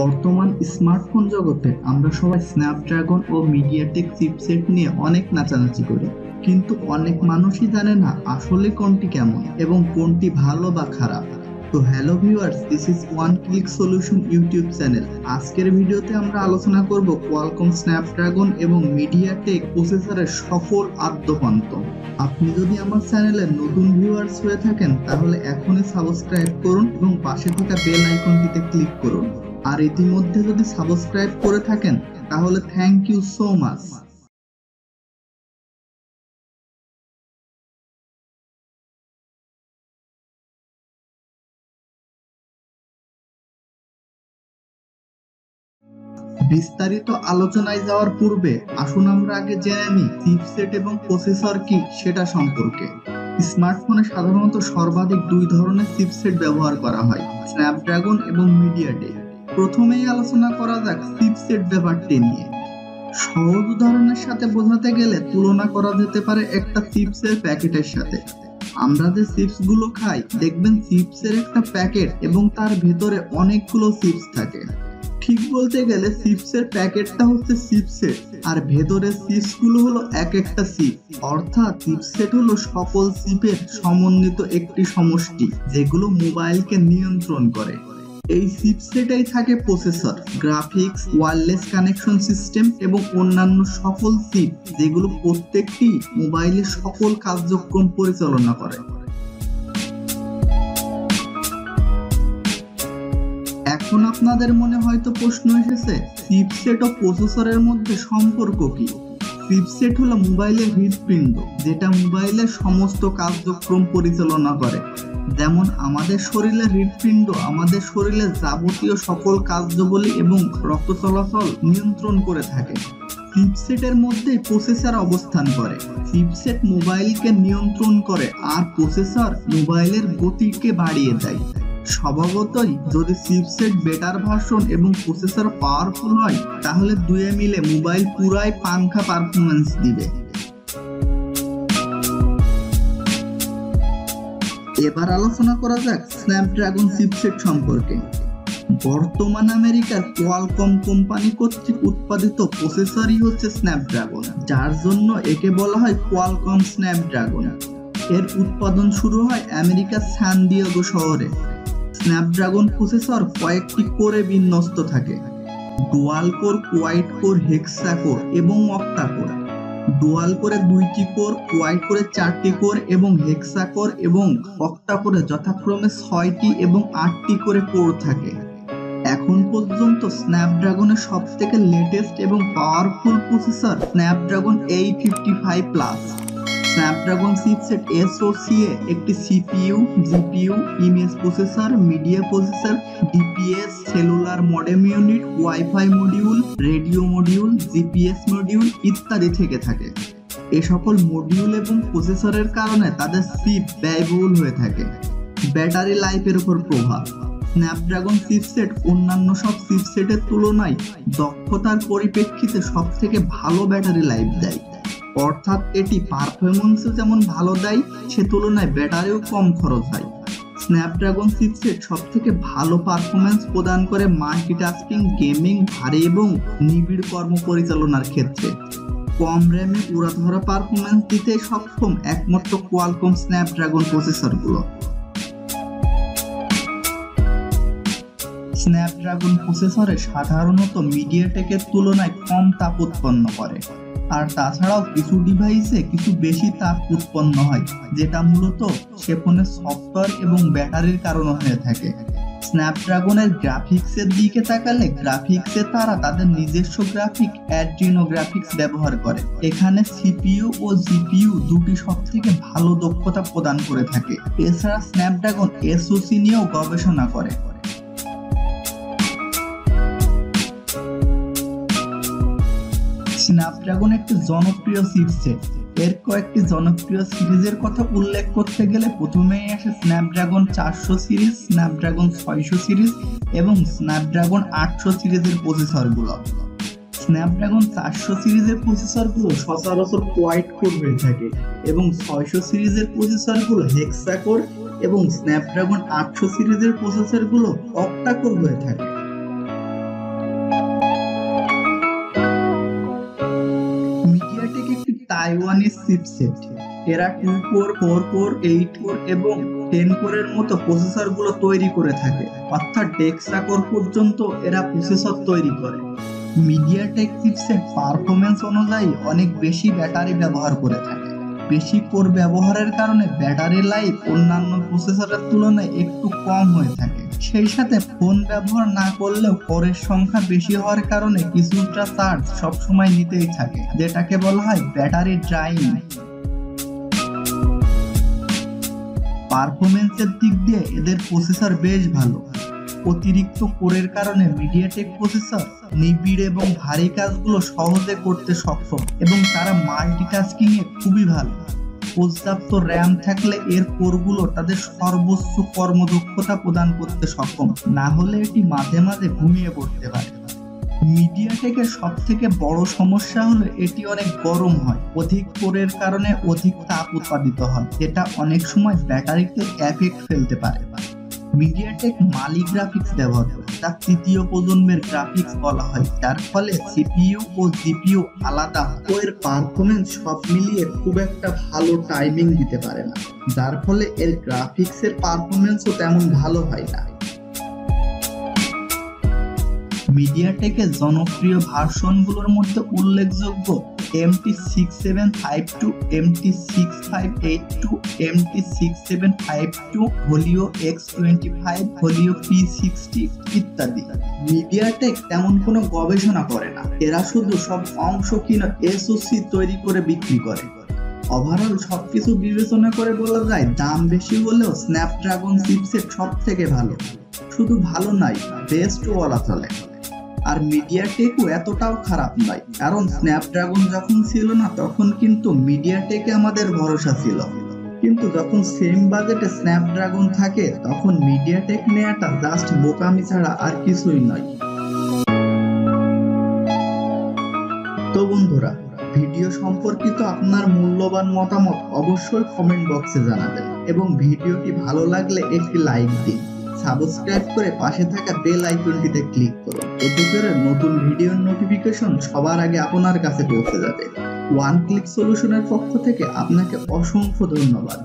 বর্তমান স্মার্টফোন জগতে আমরা সবাই স্ন্যাপড্রাগন ও মিডিয়াটেক চিপসেট নিয়ে অনেক নাচানাচি করি, কিন্তু অনেক মানুষই জানে না আসলে কোনটি কেমন এবং কোনটি ভালো বা খারাপ। তো hello viewers, this is one click solution YouTube channel. আজকের ভিডিওতে আমরা আলোচনা করব কোয়ালকম স্ন্যাপড্রাগন এবং মিডিয়াটেক প্রসেসরের সকল আদ্যপান্ত। আপনি যদি আমার চ্যানেলের নতুন ভিউয়ার্স হয়ে থাকেন তাহলে এখনই সাবস্ক্রাইব করুন এবং পাশে থাকা বেল আইকনটিতে ক্লিক করুন। আর ইতিমধ্যে যদি সাবস্ক্রাইব করে থাকেন তাহলে থ্যাংক ইউ সো মাচ। বিস্তারিত আলোচনায় যাওয়ার পূর্বে আসুন আমরা আগে জেনে নিই চিপসেট এবং প্রসেসর কি সেটা সম্পর্কে। স্মার্টফোনে সাধারণত সর্বাধিক দুই ধরনের চিপসেট ব্যবহার করা হয়, স্ন্যাপড্রাগন এবং মিডিয়াটেক। প্রথমেই আলোচনা করা যাক চিপসেট ব্যাপারটি নিয়ে। সহজ উদাহরণের সাথে বোঝাতে গেলে তুলনা করা যেতে পারে একটা চিপসের প্যাকেটের সাথে। আমরা যে চিপস গুলো খাই দেখবেন চিপসের একটা প্যাকেট এবং তার ভেতরে অনেকগুলো চিপস থাকে। ঠিক বলতে গেলে চিপসের প্যাকেটটা হচ্ছে চিপসেট আর ভেতরের চিপস গুলো হলো এক একটা চিপ, অর্থাৎ চিপসেট হলো সকল চিপের সমন্বিত একটি সমষ্টি যেগুলো মোবাইলকে নিয়ন্ত্রণ করে। এই চিপসেটেই থাকে processor, graphics, wireless connection system এবং অন্যান্য সকল চিপ যেগুলো প্রত্যেকটি মোবাইলের সকল কার্যক্রম পরিচালনা করে। এখন আপনাদের মনে হয়তো প্রশ্ন এসেছে, চিপসেট ও প্রসেসরের মধ্যে সম্পর্ক কি? চিপসেট হলো মোবাইলের হৃদপিণ্ড যেটা মোবাইলের সমস্ত কার্যক্রম পরিচালনা করে। যেমন আমাদের শরীরের হৃদপিণ্ড আমাদের শরীরের যাবতীয় সকল কার্যাবলী এবং রক্ত চলাচল নিয়ন্ত্রণ করে থাকে। চিপসেটের মধ্যে প্রসেসর অবস্থান করে। চিপসেট মোবাইলকে নিয়ন্ত্রণ করে আর প্রসেসর মোবাইলের গতিকে বাড়িয়ে দেয়। স্বভাবতই যদি চিপসেট বেটার ভার্সন এবং প্রসেসর পাওয়ারফুল হয় তাহলে দুয়ে মিলে মোবাইল পুরাই পাংখা পারফরম্যান্স দিবে। এবার আলোচনা করা যাক স্ন্যাপড্রাগন চিপসেট সম্পর্কে। বর্তমান আমেরিকার কোয়ালকম কোম্পানি কর্তৃক উৎপাদিত প্রসেসরই হচ্ছে স্ন্যাপড্রাগন, যার জন্য একে বলা হয় কোয়ালকম স্ন্যাপড্রাগন। এর উৎপাদন শুরু হয় আমেরিকার সান ডিয়েগো শহরে। স্ন্যাপড্রাগন প্রসেসর কয়েকটি কোরে বিন্যস্ত থাকে, ডুয়াল কোর, কোয়াড কোর, হেক্সা কোর এবং অক্টা কোর। ডুয়াল কোরে 2টি কোর, কোয়াড কোরে 4টি কোর এবং হেক্সা কোর এবং অক্টা কোরে যথাক্রমে 6টি এবং 8টি করে কোর থাকে। এখন পর্যন্ত স্ন্যাপড্রাগনের সবথেকে লেটেস্ট এবং powerful processor Snapdragon 855 plus. Snapdragon chipset এসওসিএ একটি CPU, GPU, image processor, media processor, DPS, cellular modem unit, WiFi module, radio module, GPS module ইত্যাদি থেকে থাকে। এ সকল মডিউল এবং প্রসেসরের কারণে তাদের চিপ ব্যয়বহুল হয়ে থাকে। ব্যাটারি লাইফের উপর প্রভাব। স্ন্যাপড্রাগন চিপসেট অন্যান্য সব চিপসেটের তুলনায় দক্ষতার পরিপ্রেক্ষিতে সবথেকে ভালো ব্যাটারি লাইফ দেয়, অর্থাৎ এটি পারফরম্যান্সও যেমন ভালো দেয় সে তুলনায় ব্যাটারিও কম খরচ হয়। স্ন্যাপড্রাগন চিপসেট সবথেকে ভালো পারফরম্যান্স প্রদান করে মাল্টিটাস্কিং, গেমিং, ভারী এবং নিবিড় কর্ম পরিচালনার ক্ষেত্রে। কম র্যামে উড়াধরা পারফরম্যান্স দিতে সক্ষম একমাত্র কোয়ালকম স্ন্যাপড্রাগন প্রসেসরগুলো। স্ন্যাপড্রাগন প্রসেসরে সাধারণত মিডিয়াটেকের তুলনায় কম তাপ উৎপন্ন করে, আর তাছাড়াও কিছু ডিভাইসে কিছু বেশি তাপ উৎপন্ন হয় যেটা মূলত সে ফোনের সফটওয়্যার এবং ব্যাটারির কারণে হয়ে থাকে। স্ন্যাপড্রাগনের গ্রাফিক্সের দিকে তাকালে গ্রাফিক্সে তারা তাদের নিজস্ব গ্রাফিক অ্যাড্রিনো গ্রাফিক্স ব্যবহার করে। এখানে সিপিইউ ও জিপিইউ দুটি সবথেকে ভালো দক্ষতা প্রদান করে থাকে। এছাড়া স্ন্যাপড্রাগন এসওসি নিয়েও গবেষণা করে। স্ন্যাপড্রাগন একটি জনপ্রিয় চিপসেট। এর কয়েকটি জনপ্রিয় সিরিজের কথা উল্লেখ করতে গেলে প্রথমেই আসে স্ন্যাপড্রাগন 400 সিরিজ, স্ন্যাপড্রাগন 600 সিরিজ এবং স্ন্যাপড্রাগন 800 সিরিজের প্রসেসরগুলো। স্ন্যাপড্রাগন 400 সিরিজের প্রসেসরগুলো সচরাচর কোয়াড কোর হয়ে থাকে এবং 600 সিরিজের প্রসেসরগুলো হেক্সা কোর এবং স্ন্যাপড্রাগন 800 সিরিজের প্রসেসরগুলো অক্টা কোর হয়ে থাকে। Taiwanese chipset. এরা 2 কোর, 4 কোর, 8 কোর এবং 10 কোরের মতো প্রসেসরগুলো তৈরি করে থাকে, অর্থাৎ ডেক্সা কোর পর্যন্ত এরা প্রসেসর তৈরি করে। মিডিয়াটেক চিপসেট পারফরম্যান্স অনুযায়ী অনেক বেশি ব্যাটারি ব্যবহার করে থাকে। বেশি কোর ব্যবহারের কারণে ব্যাটারি লাইফ অন্যান্য প্রসেসরের তুলনায় একটু কম হয়ে থাকে। সেই সাথে ফোন ব্যবহার না করলেও কোরের সংখ্যা বেশি হওয়ার কারণে কিছুটা চার্জ সবসময় নিতেই থাকে, যেটাকে বলা হয় ব্যাটারি ড্রাইং। পারফরম্যান্সের দিক দিয়ে এদের প্রসেসর বেশ ভালো। অতিরিক্ত কোরের কারণে মিডিয়াটেক প্রসেসর নিবিড় এবং ভারী কাজগুলো সহজে করতে সক্ষম এবং তারা মাল্টিটাস্কিং এ খুবই ভালো। পর্যাপ্ত র্যাম থাকলে এর কোরগুলো তাদের সর্বোচ্চ কর্মদক্ষতা প্রদান করতে সক্ষম, না হলে এটি মাঝে মাঝে ঘুমিয়ে পড়তে পারে। মিডিয়াটেকের সব থেকে বড় সমস্যা হলো এটি অনেক গরম হয়। অধিক কোরের কারণে অধিক তাপ উৎপাদিত হয়, যেটা অনেক সময় ব্যাটারিতে এফেক্ট ফেলতে পারে। মিডিয়াটেক মালি গ্রাফিক্স ব্যবহার করে, যা তৃতীয় প্রজন্মের গ্রাফিক্স বলা হয়, যার ফলে সিপিইউ ও জিপিইউ আলাদা ও এর পারফরম্যান্স সব মিলিয়ে খুব একটা ভালো টাইমিং দিতে পারে না, যার ফলে এর গ্রাফিক্সের পারফরম্যান্সও তেমন ভালো হয় না। মিডিয়াটেকের জনপ্রিয় ভার্সনগুলোর মধ্যে উল্লেখযোগ্য MT6752, MT6582, MT6752, Helio X25, Helio P60 ইত্যাদি। মিডিয়াটেক তেমন কোনো গবেষণা করে না, এরা শুধু সব অংশ কিনে এসওসি তৈরি করে বিক্রি করে। ওভারঅল সবকিছু বিবেচনা করে বলা যায় দাম বেশি হলেও স্ন্যাপড্রাগন চিপসেট সব থেকে ভালো। শুধু ভালো নয়, বেস্ট বলা চলে। আর মিডিয়াটেকও এতটাও খারাপ নয়, কারণ স্ন্যাপড্রাগন যখন ছিল না তখন কিন্তু মিডিয়াটেকে আমাদের ভরসা ছিল, কিন্তু যখন সেম বাজেটে স্ন্যাপড্রাগন থাকে তখন মিডিয়াটেক নেওয়াটা জাস্ট বোকামি ছাড়া আর কিছুই নয়। তো বন্ধুরা, ভিডিও সম্পর্কিত আপনার মূল্যবান মতামত অবশ্যই কমেন্ট বক্সে জানাবেন এবং ভিডিওটি ভালো লাগলে একটি লাইক দিন। সাবস্ক্রাইব করে পাশে থাকা বেল আইকনটিতে ক্লিক করুন, এতে করে নতুন ভিডিওর নোটিফিকেশন সবার আগে আপনার কাছে পৌঁছে যাবে। ওয়ান ক্লিক সলিউশনের পক্ষ থেকে আপনাকে অসংখ্য ধন্যবাদ।